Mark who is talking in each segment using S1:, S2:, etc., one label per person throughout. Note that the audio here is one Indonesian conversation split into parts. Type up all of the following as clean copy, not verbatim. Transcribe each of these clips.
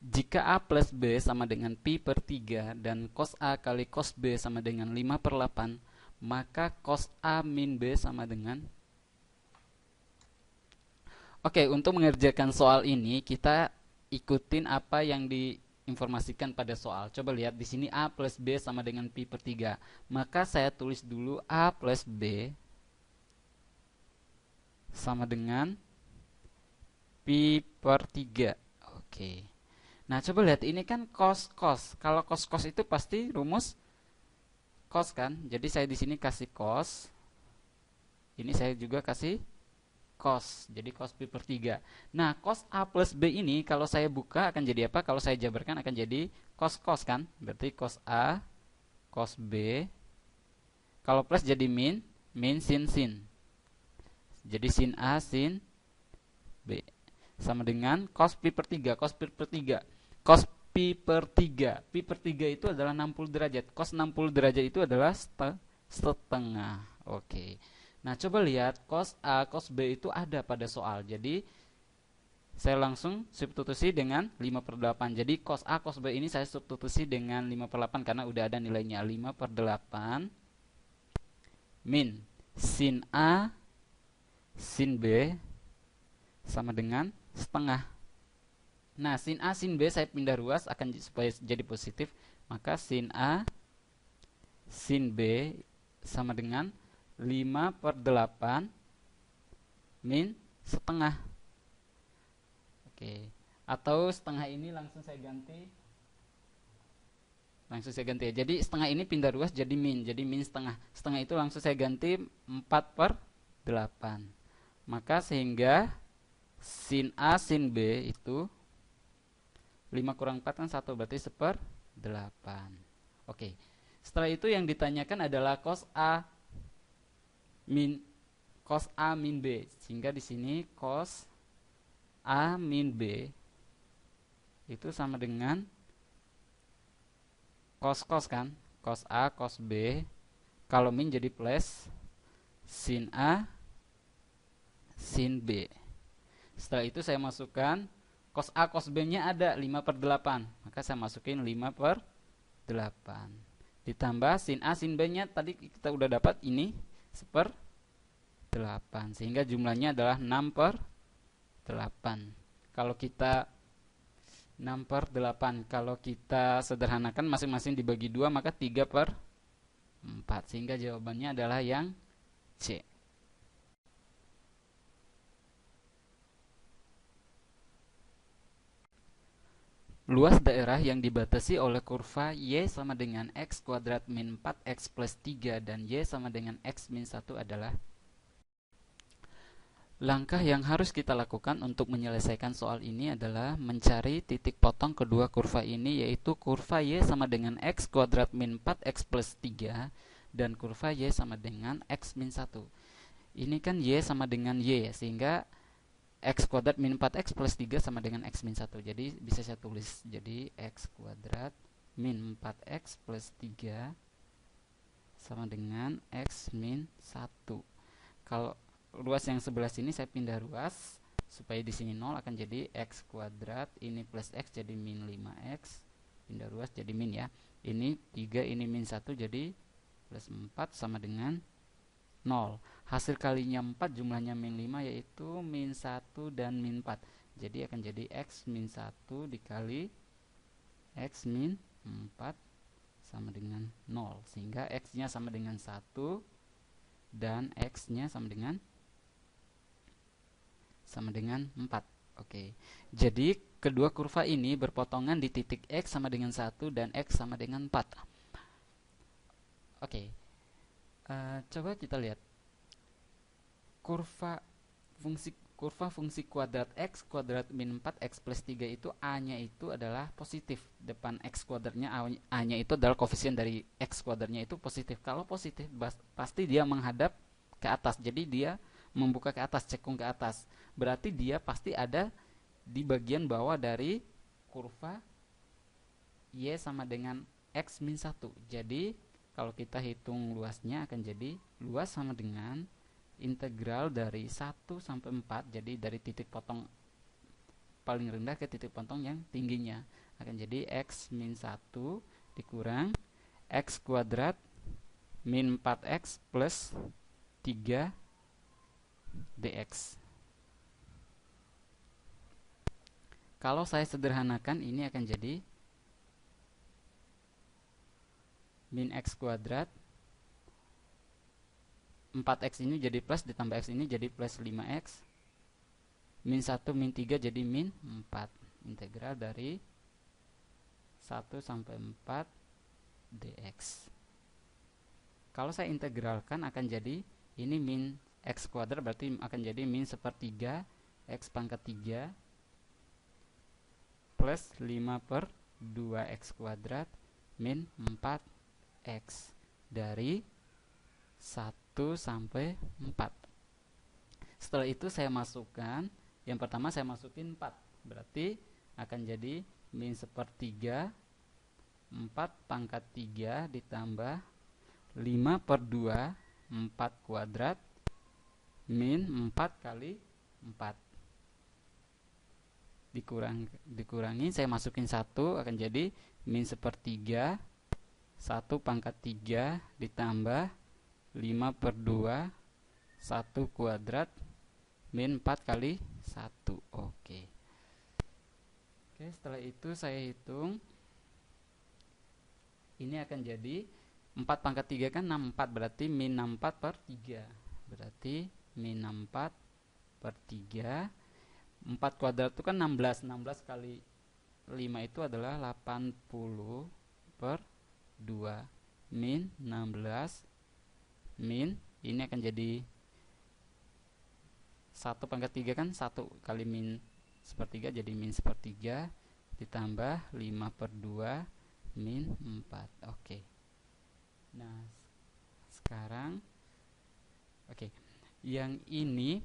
S1: Jika A plus B sama dengan pi per 3 dan cos A kali cos B sama dengan 5 per 8, maka cos A min B sama dengan... Oke, untuk mengerjakan soal ini kita ikutin apa yang diinformasikan pada soal. Coba lihat di sini A plus B sama dengan pi per 3. Maka saya tulis dulu A plus B sama dengan pi per 3. Oke. Nah, coba lihat ini kan cos. Kalau cos itu pasti rumus cos kan? Jadi saya di sini kasih cos. Ini saya juga kasih cos. Jadi cos pi per 3. Nah, cos A plus B ini kalau saya buka akan jadi apa? Kalau saya jabarkan akan jadi cos kan? Berarti cos A, cos B. Kalau plus jadi min sin. Jadi sin A, sin B. Sama dengan cos pi per 3. Cos pi per 3. Cos pi per 3. Pi per 3 itu adalah 60 derajat. Cos 60 derajat itu adalah setengah. Oke. Nah, coba lihat cos A, cos B itu ada pada soal. Jadi, saya langsung substitusi dengan 5 per 8. Jadi, cos A, cos B ini saya substitusi dengan 5 per 8 karena udah ada nilainya. 5 per 8 min sin A, sin B sama dengan setengah. Nah, sin A, sin B saya pindah ruas akan supaya jadi positif. Maka sin A, sin B sama dengan 5 per 8 min setengah. Oke. Atau setengah ini langsung saya ganti. Ya. Jadi setengah ini pindah ruas jadi min. Jadi min setengah. Setengah itu langsung saya ganti 4 per 8. Maka sehingga sin A, sin B itu 5 kurang 4 kan 1, berarti 1/8. Oke. Setelah itu yang ditanyakan adalah cos A min B. Sehingga di sini cos A min B itu sama dengan cos kan? Cos A, cos B. Kalau min jadi plus sin A, sin B. Setelah itu saya masukkan cos A, cos B-nya ada 5 per 8. Maka saya masukin 5 per 8. Ditambah sin A, sin B-nya tadi kita udah dapat ini 1/8. Sehingga jumlahnya adalah 6 per 8. Kalau kita 6 per 8. Kalau kita sederhanakan masing-masing dibagi 2 maka 3 per 4. Sehingga jawabannya adalah yang C. Luas daerah yang dibatasi oleh kurva Y sama dengan X kuadrat min 4X plus 3 dan Y sama dengan X min 1 adalah... Langkah yang harus kita lakukan untuk menyelesaikan soal ini adalah mencari titik potong kedua kurva ini, yaitu kurva Y sama dengan X kuadrat min 4X plus 3 dan kurva Y sama dengan X min 1. Ini kan Y sama dengan Y, sehingga X kuadrat min 4X plus 3 sama dengan X min 1. Jadi bisa saya tulis, jadi X kuadrat min 4X plus 3 sama dengan X min 1. Kalau ruas yang sebelah sini saya pindah ruas supaya di sini 0 akan jadi X kuadrat, ini plus X jadi min 5X, pindah ruas jadi min ya. Ini 3, ini min 1 jadi plus 4 sama dengan 0. Hasil kalinya 4 jumlahnya min 5 yaitu min 1 dan min 4. Jadi akan jadi X min 1 dikali X min 4 sama dengan 0. Sehingga X nya sama dengan 1 dan X nya sama dengan 4. Oke. Jadi kedua kurva ini berpotongan di titik X sama dengan 1 dan X sama dengan 4. Oke. Coba kita lihat kurva fungsi kuadrat X kuadrat min 4X plus 3 itu A-nya itu adalah positif. Depan X kuadratnya A-nya itu adalah koefisien dari X kuadratnya itu positif. Kalau positif pasti dia menghadap ke atas. Jadi dia membuka ke atas, cekung ke atas. Berarti dia pasti ada di bagian bawah dari kurva Y sama dengan X min 1. Jadi kalau kita hitung luasnya akan jadi luas sama dengan integral dari 1 sampai 4. Jadi dari titik potong paling rendah ke titik potong yang tingginya. Akan jadi X min 1 dikurang X kuadrat min 4X plus 3 dx. Kalau saya sederhanakan, ini akan jadi min X kuadrat 4X ini jadi plus ditambah X ini jadi plus 5X min 1 min 3 jadi min 4. Integral dari 1 sampai 4 dx. Kalau saya integralkan akan jadi ini min X kuadrat, berarti akan jadi min sepertiga X pangkat 3 plus 5 per 2X kuadrat min 4X dari 1 sampai 4. Setelah itu saya masukkan, yang pertama saya masukin 4, berarti akan jadi min sepertiga 4 pangkat 3 ditambah 5 per 2 4 kuadrat min 4 kali 4 dikurangi, saya masukin 1, akan jadi min sepertiga 1 pangkat 3 ditambah 5 per 2 1 kuadrat min 4 kali 1. Oke, setelah itu saya hitung, ini akan jadi 4 pangkat 3 kan 64, berarti min 64 per 3, berarti min 64 per 3. 4 kuadrat itu kan 16, 16 kali 5 itu adalah 80 per 2 min 16 min, ini akan jadi 1 pangkat 3 kan 1 kali min sepertiga jadi min sepertiga ditambah 5 per 2 min 4. Oke. Nah, sekarang yang ini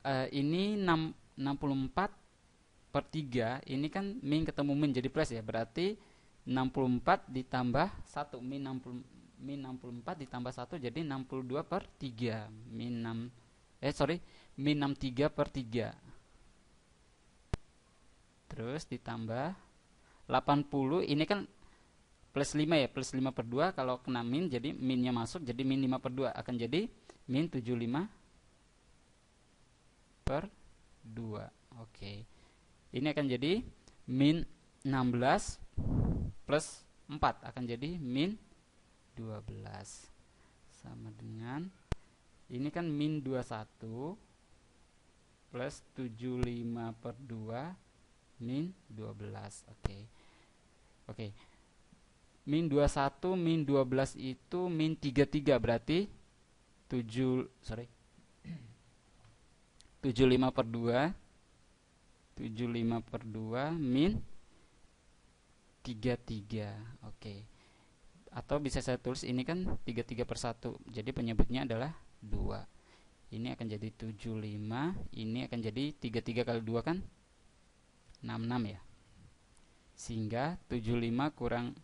S1: 64 per 3, ini kan min ketemu min jadi plus ya, berarti 64 ditambah 1 min 64 ditambah 1 jadi 62 per 3 min 63 per 3, terus ditambah 80, ini kan plus 5 ya, plus 5 per 2, kalau kena min jadi minnya masuk, jadi min 5 per 2 akan jadi min 75 per 2. Oke, ini akan jadi min 16 plus 4 akan jadi min 12 sama dengan ini kan min 21 plus 75 per 2 min 12. Oke, min 21 min 12 itu min 33, berarti 75 per 2 min 33. Oke, atau bisa saya tulis ini kan 33 per 1, jadi penyebutnya adalah 2. Ini akan jadi 75, ini akan jadi 33 kali 2 kan 66 ya, sehingga 75 kurang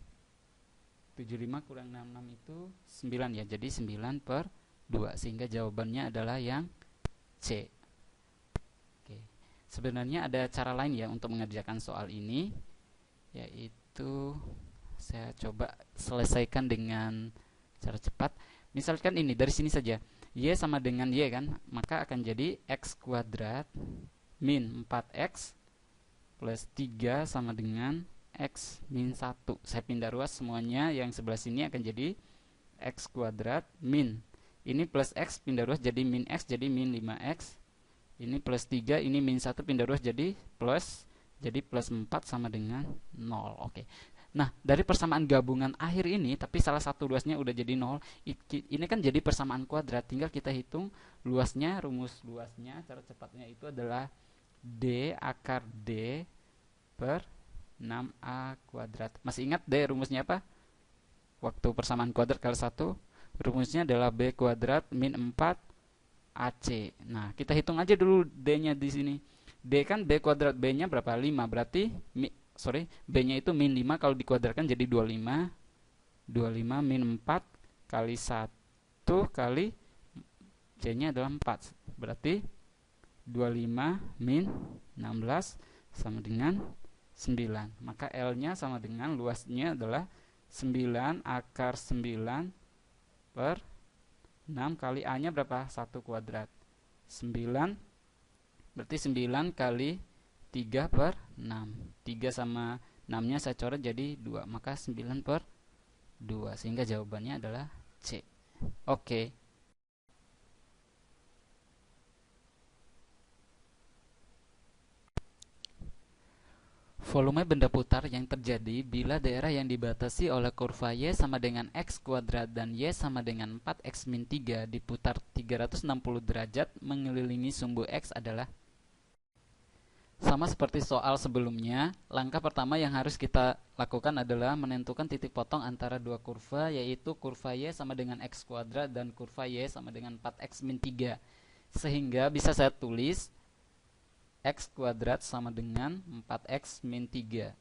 S1: 66 itu 9 ya, jadi 9 per 2, sehingga jawabannya adalah yang C. Oke, sebenarnya ada cara lain ya untuk mengerjakan soal ini, yaitu saya coba selesaikan dengan cara cepat. Misalkan ini dari sini saja, Y sama dengan Y kan, maka akan jadi X kuadrat min 4X plus 3 sama dengan X min 1. Saya pindah ruas semuanya, yang sebelah sini akan jadi X kuadrat min, ini plus X pindah ruas jadi min X, jadi min 5X, ini plus 3, ini min 1 pindah ruas jadi plus 4 sama dengan 0. Oke. Nah, dari persamaan gabungan akhir ini, tapi salah satu luasnya udah jadi 0, ini kan jadi persamaan kuadrat, tinggal kita hitung luasnya. Rumus luasnya cara cepatnya itu adalah D akar D per 6A kuadrat. Masih ingat D rumusnya apa? Waktu persamaan kuadrat kali 1, rumusnya adalah B kuadrat min 4 AC. Nah, kita hitung aja dulu D-nya di sini. D kan B kuadrat, B-nya berapa? 5, berarti B-nya itu min 5, kalau dikuadratkan jadi 25. 25 min 4 kali 1 kali C-nya adalah 4. Berarti 25 min 16 sama dengan 9. Maka L-nya sama dengan luasnya adalah 9 akar 9 per 6 kali A-nya berapa? 1 kuadrat. 9 berarti 9 kali 3 per 6. 3 sama 6-nya saya coret jadi 2. Maka 9 per 2. Sehingga jawabannya adalah C. Oke. Volume benda putar yang terjadi bila daerah yang dibatasi oleh kurva Y sama dengan X kuadrat dan Y sama dengan 4X min 3 diputar 360 derajat mengelilingi sumbu X adalah. Sama seperti soal sebelumnya, langkah pertama yang harus kita lakukan adalah menentukan titik potong antara dua kurva, yaitu kurva Y sama dengan X kuadrat dan kurva Y sama dengan 4X min 3. Sehingga bisa saya tulis X kuadrat sama dengan 4X min 3.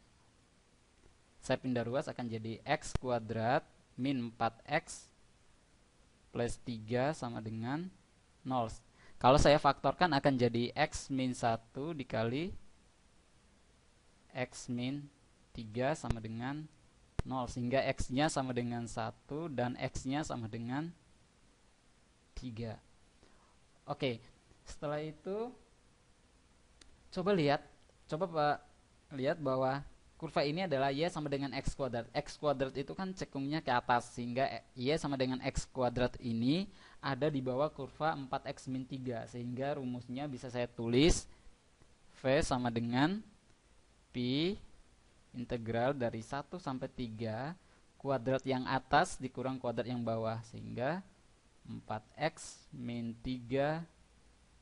S1: Saya pindah ruas akan jadi X kuadrat min 4X plus 3 sama dengan 0. Kalau saya faktorkan akan jadi X min 1 dikali X min 3 sama dengan 0. Sehingga X-nya sama dengan 1 dan X-nya sama dengan 3. Oke, setelah itu coba lihat bahwa kurva ini adalah Y sama dengan X kuadrat. X kuadrat itu kan cekungnya ke atas, sehingga Y sama dengan X kuadrat ini ada di bawah kurva 4X min 3. Sehingga rumusnya bisa saya tulis V sama dengan Pi integral dari 1 sampai 3 kuadrat yang atas dikurang kuadrat yang bawah. Sehingga 4X min 3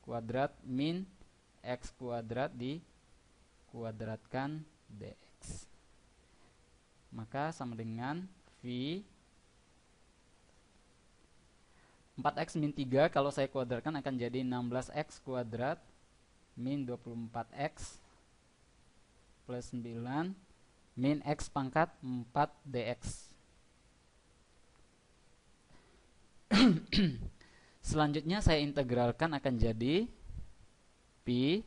S1: kuadrat min X kuadrat dikuadratkan dx. Maka sama dengan V 4X min 3 kalau saya kuadratkan akan jadi 16X kuadrat min 24X plus 9 min X pangkat 4 dx. Selanjutnya saya integralkan akan jadi Pi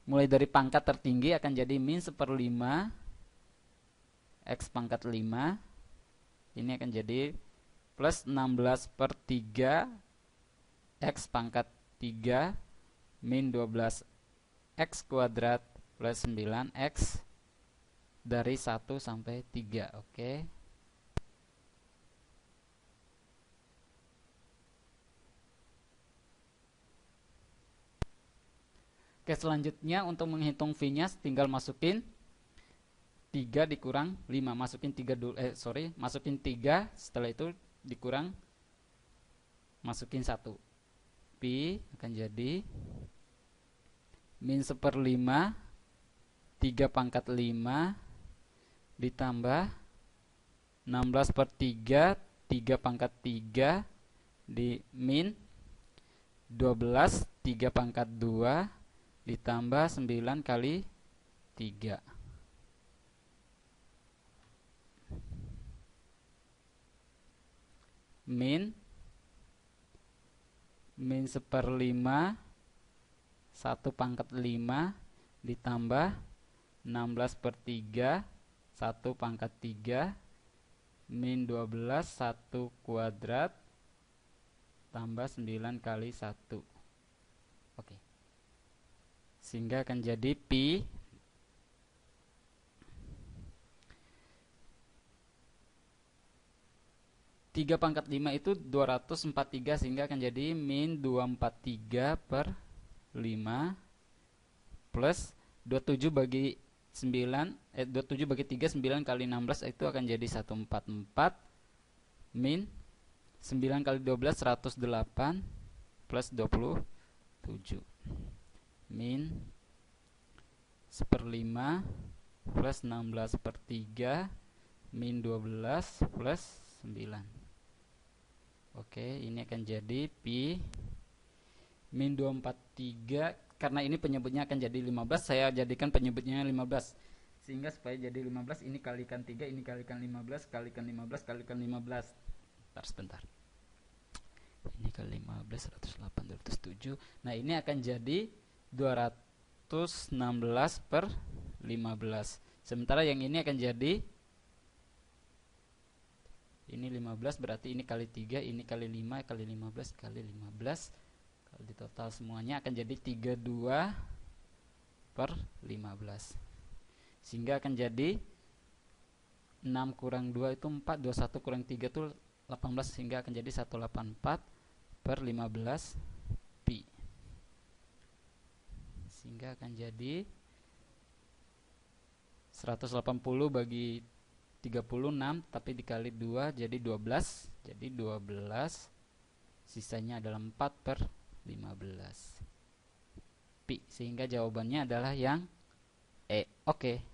S1: mulai dari pangkat tertinggi akan jadi min 1/5 X pangkat 5. Ini akan jadi plus 16/3 X pangkat 3 min 12 X kuadrat plus 9 X dari 1 sampai 3. Oke. Oke, selanjutnya untuk menghitung V-nya tinggal masukin 3 dikurang 5. Masukin 3 dulu, masukin 3, setelah itu dikurang masukin 1. Pi akan jadi min 1/5 3 pangkat 5 ditambah 16/3 3 pangkat 3 di min 12 3 pangkat 2 ditambah 9 kali 3. Min 1/5 1 pangkat 5 ditambah 16/3 1 pangkat 3 min 12 1 kuadrat tambah 9 kali 1. Oke. Sehingga akan jadi Pi tiga pangkat 5 itu 243, sehingga akan jadi min 243/5 plus 27 bagi 9 27 bagi 3 9 kali 16 itu akan jadi 144 min 9 kali 12 108 plus 27 min 1/5 plus 16/3 min 12 plus 9. Oke, ini akan jadi Pi min 243. Karena ini penyebutnya akan jadi 15, saya jadikan penyebutnya 15. Sehingga supaya jadi 15, ini kalikan 3, ini kalikan 15, kalikan 15, kalikan 15. Sebentar. Ini kali 15, 108, 207. Nah, ini akan jadi 216 per 15. Sementara yang ini akan jadi, ini 15, berarti ini kali 3, ini kali 5, kali 15, kali 15. Kalau di total semuanya akan jadi 32 per 15. Sehingga akan jadi 6 kurang 2 itu 4, 21 kurang 3 itu 18, sehingga akan jadi 184 per 15 pi. Sehingga akan jadi 180 bagi 36, tapi dikali 2 jadi 12. Jadi 12, sisanya adalah 4 per 15 pi. Sehingga jawabannya adalah yang E. Oke.